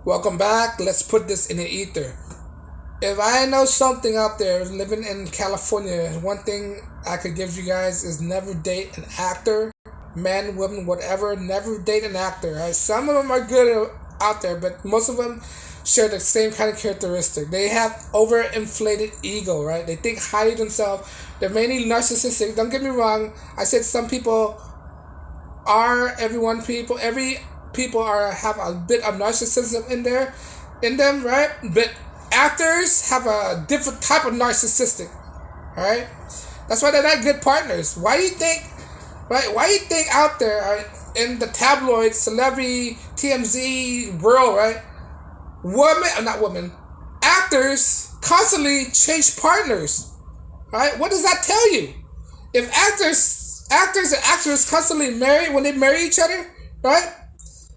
Welcome back. Let's put this in the ether. If I know something out there living in California, one thing I could give you guys is never date an actor, man, woman, whatever. Never date an actor. Right? Some of them are good out there, but most of them share the same kind of characteristic. They have overinflated ego, right? They think highly of themselves. They're mainly narcissistic. Don't get me wrong. I said some people every people are have a bit of narcissism in them, right? But actors have a different type of narcissistic, right? That's why they're not good partners. Why do you think, right? Why do you think out there, right, in the tabloid celebrity TMZ world, right? Not women, actors constantly change partners, right? What does that tell you? If actors and actors constantly marry when they marry each other, right?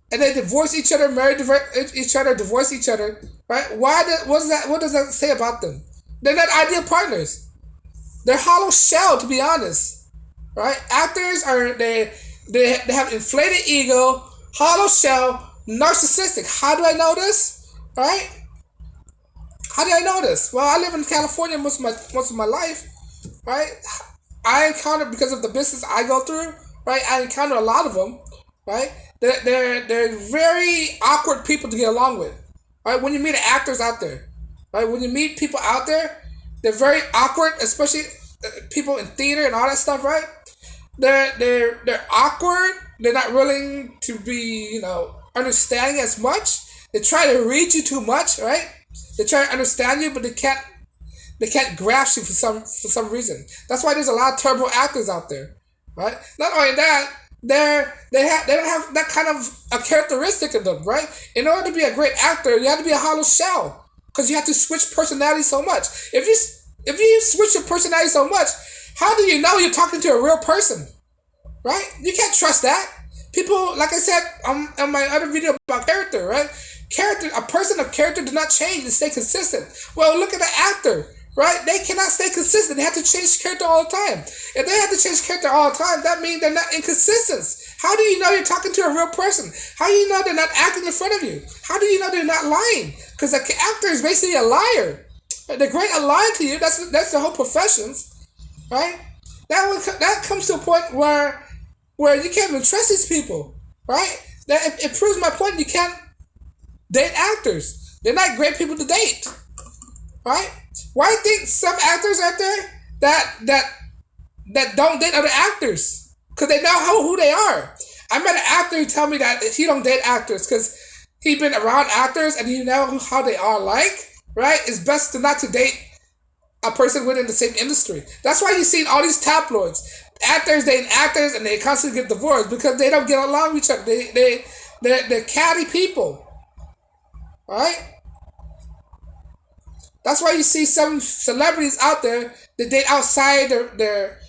And they divorce each other, each other, divorce each other, right? What does that say about them? They're not ideal partners. They're hollow shell, to be honest, right? Actors they have inflated ego, hollow shell, narcissistic. How do I know this? Right? How do I know this? Well, I live in California most of my life, right? I encounter, because of the business I go through, right? I encounter a lot of them, right? They're very awkward people to get along with, right? When you meet actors out there, right? When you meet people out there, they're very awkward, especially people in theater and all that stuff, right? They're awkward. They're not willing to be, understanding as much. They try to read you too much, right? They try to understand you, but they can't grasp you for some reason. That's why there's a lot of terrible actors out there, right? Not only that, they don't have that kind of a characteristic in them, right? In order to be a great actor, you have to be a hollow shell because you have to switch personality so much. If you switch your personality so much, how do you know you're talking to a real person, right? You can't trust that. People, like I said on my other video about character, right? A person of character does not change and stay consistent. Well, look at the actor, right? They cannot stay consistent. They have to change character all the time. If they have to change character all the time, that means they're not inconsistent. How do you know you're talking to a real person? How do you know they're not acting in front of you? How do you know they're not lying? Because the actor is basically a liar. They're great at lying to you. That's the whole profession, right? That comes to a point where you can't even trust these people, right? It proves my point. You can't date actors. They're not great people to date, right? Why do you think some actors out there that don't date other actors? Because they know who they are. I met an actor who told me that he don't date actors because he been around actors and he know how they are like, right? It's best not to date a person within the same industry. That's why you see all these tabloids. Actors dating actors and they constantly get divorced because they don't get along with each other. They're catty people, right? That's why you see some celebrities out there that date outside their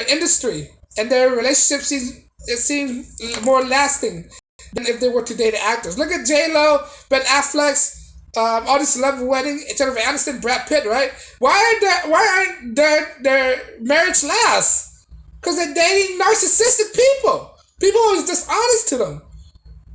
industry, and their relationship seems more lasting than if they were to date actors. Look at J Lo, Ben Affleck's, all these celebrity weddings, Jennifer Aniston, Brad Pitt, right? Why aren't their marriage last? Because they're dating narcissistic people. People who is dishonest to them,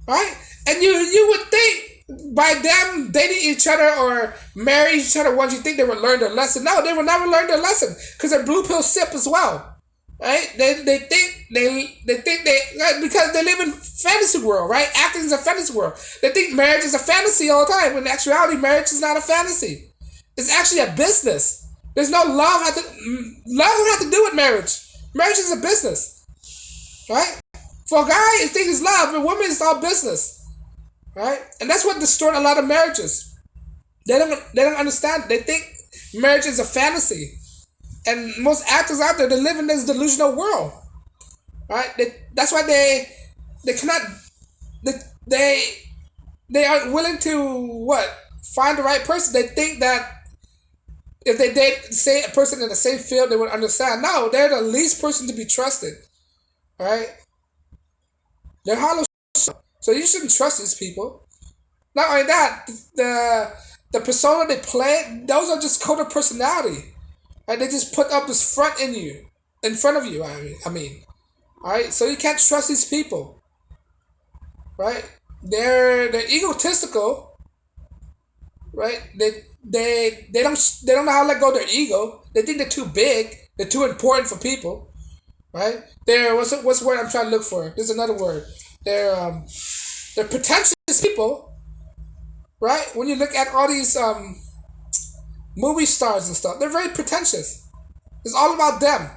right? And you would think by them dating each other or marry each other once, you think they would learn their lesson. No, they will never learn their lesson because they're blue pill sip as well, right? They think because they live in fantasy world, right? Acting is a fantasy world. They think marriage is a fantasy all the time. When in actuality, marriage is not a fantasy. It's actually a business. There's no love. Love doesn't have to do with marriage. Marriage is a business, right? For a guy, he thinks it's love, but women, it's all business, right? And that's what destroyed a lot of marriages. They don't understand. They think marriage is a fantasy, and most actors out there, they live in this delusional world, right? That's why they cannot they aren't willing to find the right person. They think that if they date say a person in the same field, they would understand. No, they're the least person to be trusted, right? They're hollow. So you shouldn't trust these people. Not only that, the persona they play, those are just coded personality. Right? They just put up this front in front of you. I mean, all right. So you can't trust these people, right? They're egotistical, right? They don't know how to let go of their ego. They think they're too big. They're too important for people, right? They're what's the word I'm trying to look for? There's another word. They're pretentious people, right? When you look at all these movie stars and stuff, they're very pretentious. It's all about them.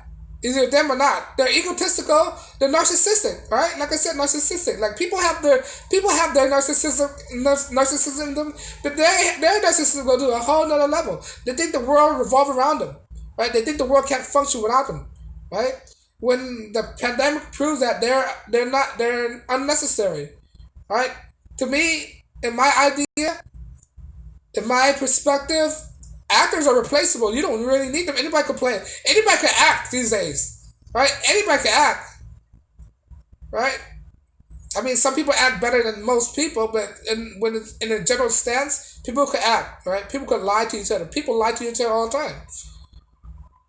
Either them or not. They're egotistical. They're narcissistic, right? Like I said, narcissistic. Like people have their narcissism in them, but their narcissism go to a whole nother level. They think the world revolves around them, right? They think the world can't function without them, right? When the pandemic proves that they're unnecessary, right? To me, in my idea, in my perspective, actors are replaceable. You don't really need them. Anybody can play. Anybody can act these days, right? Anybody can act, right? I mean, some people act better than most people, but when it's in a general stance, people can act, right? People can lie to each other. People lie to each other all the time,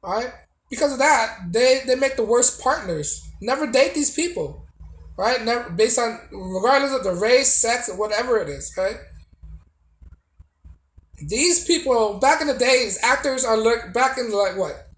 right? Because of that, they make the worst partners. Never date these people, right? Never based on regardless of the race, sex, or whatever it is, right? These people back in the days, actors are look back in like what?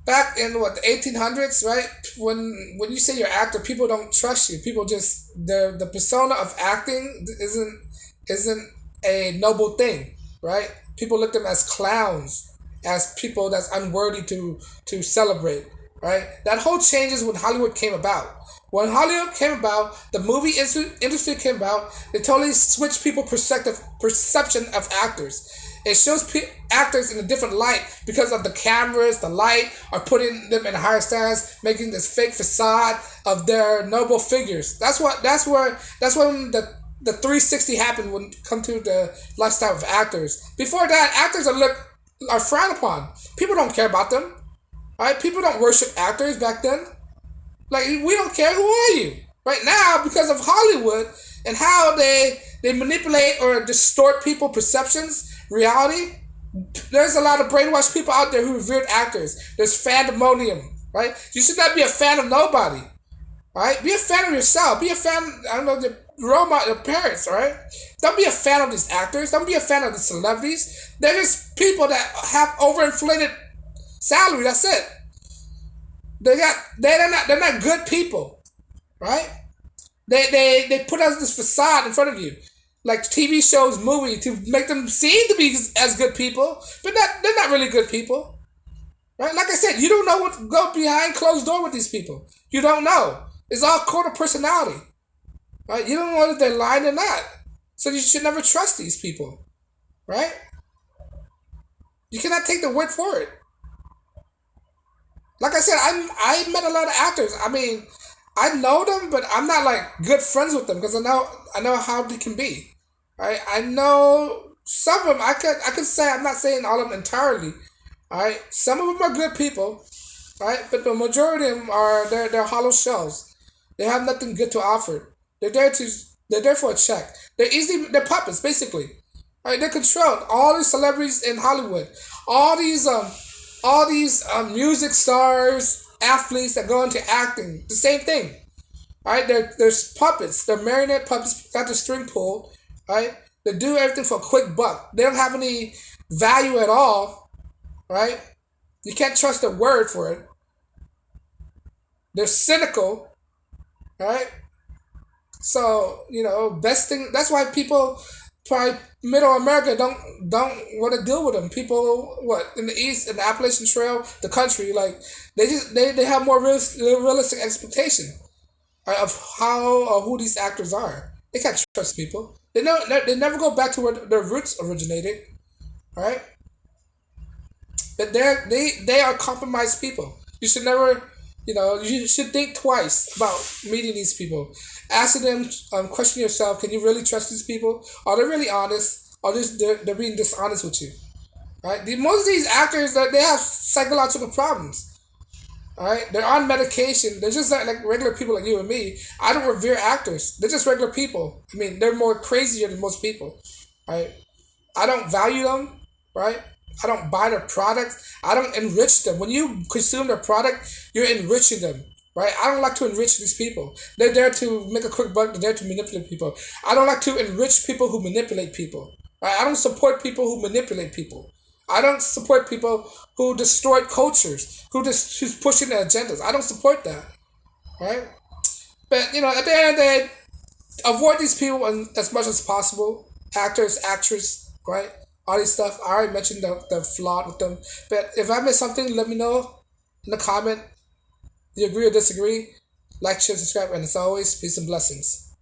Back in what the 1800s, right? When you say you're an actor, people don't trust you. People just the persona of acting isn't a noble thing, right? People look at them as clowns, as people that's unworthy to celebrate, right? That whole changes when Hollywood came about. When Hollywood came about, the movie industry came about. They totally switched people's perception of actors. It shows actors in a different light because of the cameras, the light, are putting them in higher stands, making this fake facade of their noble figures. That's when the 360 happened when it comes to the lifestyle of actors. Before that, actors are frowned upon. People don't care about them. Right? People don't worship actors back then. Like we don't care. Who are you? Right now, because of Hollywood and how they manipulate or distort people's perceptions, reality. There's a lot of brainwashed people out there who revered actors. There's fandemonium, right? You should not be a fan of nobody, right? Be a fan of yourself. Be a fan. I don't know the role model, your parents, all right? Don't be a fan of these actors. Don't be a fan of the celebrities. They're just people that have overinflated salary. That's it. They're not good people, right? They put us this facade in front of you, like TV shows, movie, to make them seem to be as good people, but they're not really good people, right? Like I said, you don't know what go behind closed door with these people. You don't know. It's all code of personality, right? You don't know if they're lying or not, so you should never trust these people, right? You cannot take the word for it. Like I said, I met a lot of actors. I mean, I know them, but I'm not like good friends with them because I know how they can be. Right? I know some of them. I could say I'm not saying all of them entirely. All right, some of them are good people, right? But the majority of them are they're hollow shells. They have nothing good to offer. They're there to they're there for a check. They're puppets basically. Right? They're controlled. All these celebrities in Hollywood, all these music stars, athletes that go into acting, the same thing. Right? There's puppets. They're marionette puppets, got the string pulled. Right? They do everything for a quick buck. They don't have any value at all. Right? You can't trust their word for it. They're cynical. Right? So best thing. That's why people probably middle America don't want to deal with them. People what in the East, in the Appalachian Trail, the country, like they have more realistic expectation, right, of how or who these actors are. They can't trust people. They never go back to where their roots originated, right? But they are compromised people. You should never, you should think twice about meeting these people. Asking them, question yourself: can you really trust these people? Are they really honest? Or they're being dishonest with you? Right? Most of these actors, they have psychological problems. All right, they're on medication. They're just like regular people like you and me. I don't revere actors. They're just regular people. I mean, they're more crazier than most people. Right? I don't value them. Right? I don't buy their products. I don't enrich them. When you consume their product, you're enriching them. Right? I don't like to enrich these people. They're there to make a quick buck. They're there to manipulate people. I don't like to enrich people who manipulate people. Right? I don't support people who manipulate people. I don't support people who destroyed cultures, who's pushing their agendas. I don't support that. Right? But at the end of the day, avoid these people as much as possible. Actors, actresses, right? All these stuff. I already mentioned the flaw with them. But if I missed something, let me know in the comment. Do you agree or disagree? Like, share, subscribe, and as always, peace and blessings.